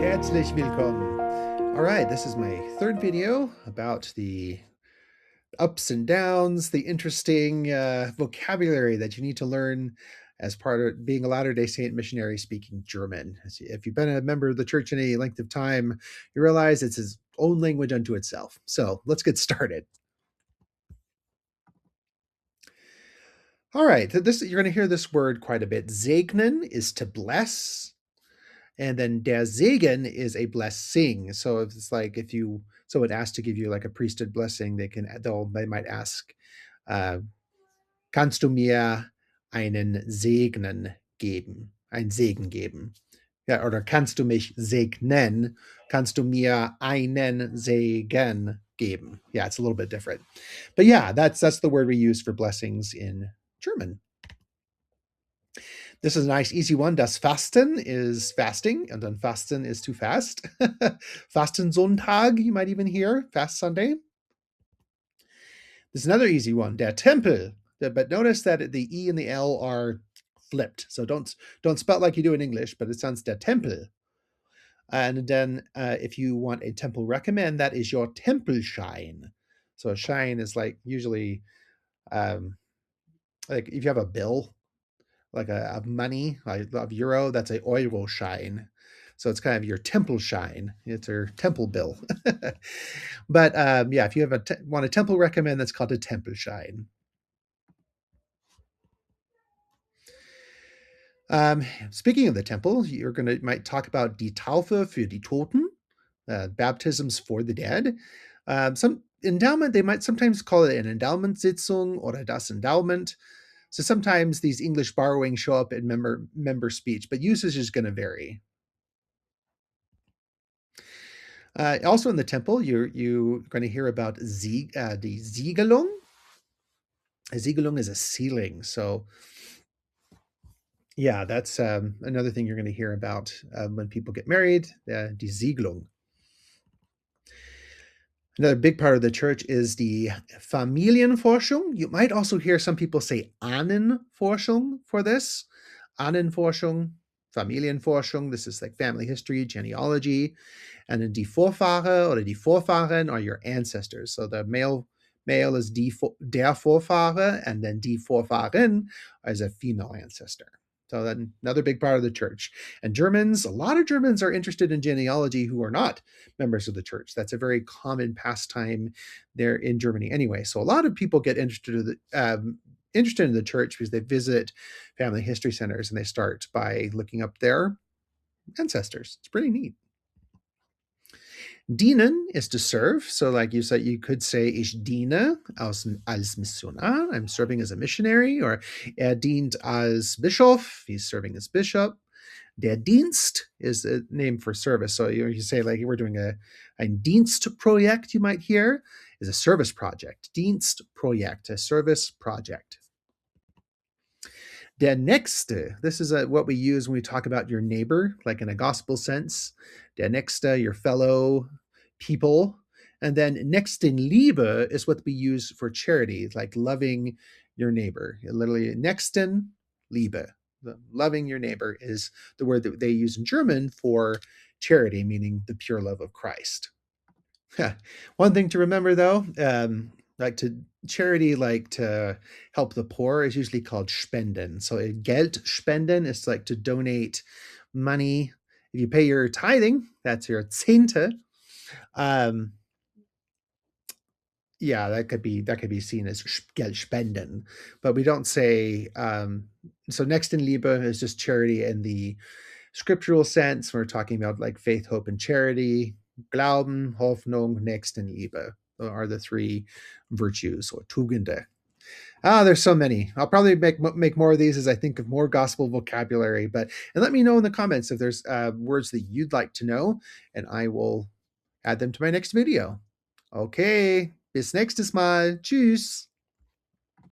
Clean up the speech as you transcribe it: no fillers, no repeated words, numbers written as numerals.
Herzlich willkommen. All right, this is my third video about the ups and downs, the interesting vocabulary that you need to learn as part of being a Latter-day Saint missionary speaking German. If you've been a member of the church any length of time, you realize it's its own language unto itself. So let's get started. All right, this you're going to hear this word quite a bit. Segnen is to bless. And then der Segen is a blessing. So if it's like if you someone asks to give you like a priesthood blessing, they might ask, uh, kannst du mir einen Segnen geben? Ein Segen geben. Ja, oder kannst du mich segnen? Kannst du mir einen Segen geben? Yeah, it's a little bit different. But yeah, that's the word we use for blessings in German. This is a nice, easy one. Das Fasten is fasting, and then Fasten is to fast. Fastensonntag, you might even hear, Fast Sunday. This is another easy one. Der Tempel. But notice that the E and the L are flipped. So don't spell it like you do in English, but it sounds der Tempel. And then if you want a temple recommend, that is your Tempelschein. So a shine is like usually like if you have a bill, like a money, like of euro, that's a Euroschein. So it's kind of your temple shine. It's your temple bill. But yeah, if you have want a temple recommend, that's called a Tempelschein. Speaking of the temple, might talk about die Taufe für die Toten, baptisms for the dead. Some endowment, they might sometimes call it an Endowmentssitzung or das Endowment. So sometimes these English borrowings show up in member speech, but usage is going to vary. Also in the temple, you're going to hear about the Siegelung. A Siegelung is a sealing. So yeah, that's another thing you're going to hear about when people get married, die Siegelung. Another big part of the church is the Familienforschung. You might also hear some people say Ahnenforschung for this. Ahnenforschung, Familienforschung. This is like family history, genealogy. And then die Vorfahre or die Vorfahren are your ancestors. So the male is der Vorfahre, and then die Vorfahren is a female ancestor. So then another big part of the church. And a lot of Germans are interested in genealogy who are not members of the church. That's a very common pastime there in Germany anyway. So a lot of people get interested in the church because they visit family history centers and they start by looking up their ancestors. It's pretty neat. Dienen is to serve. So, like you said, you could say, Ich diene als Missionar. I'm serving as a missionary. Or dient als Bischof. He's serving as bishop. Der Dienst is a name for service. So you say, like, we're doing ein Dienstprojekt, you might hear, is a service project. Dienstprojekt, a service project. Der Nächste, this is what we use when we talk about your neighbor, like in a gospel sense. Der Nächste, your fellow people. And then Nächstenliebe is what we use for charity, like loving your neighbor. Literally, Nächstenliebe, loving your neighbor, is the word that they use in German for charity, meaning the pure love of Christ. One thing to remember, though, like to charity, like to help the poor, is usually called Spenden. So Geld spenden is like to donate money. If you pay your tithing, that's your Zehnte. Yeah, that could be seen as Geld spenden, but we don't say. So Nächstenliebe is just charity in the scriptural sense. We're talking about like faith, hope, and charity. Glauben, Hoffnung, Nächstenliebe are the three virtues or Tugende. There's so many. I'll probably make more of these as I think of more gospel vocabulary. And let me know in the comments if there's words that you'd like to know, and I will add them to my next video. Okay, bis nächstes Mal. Tschüss.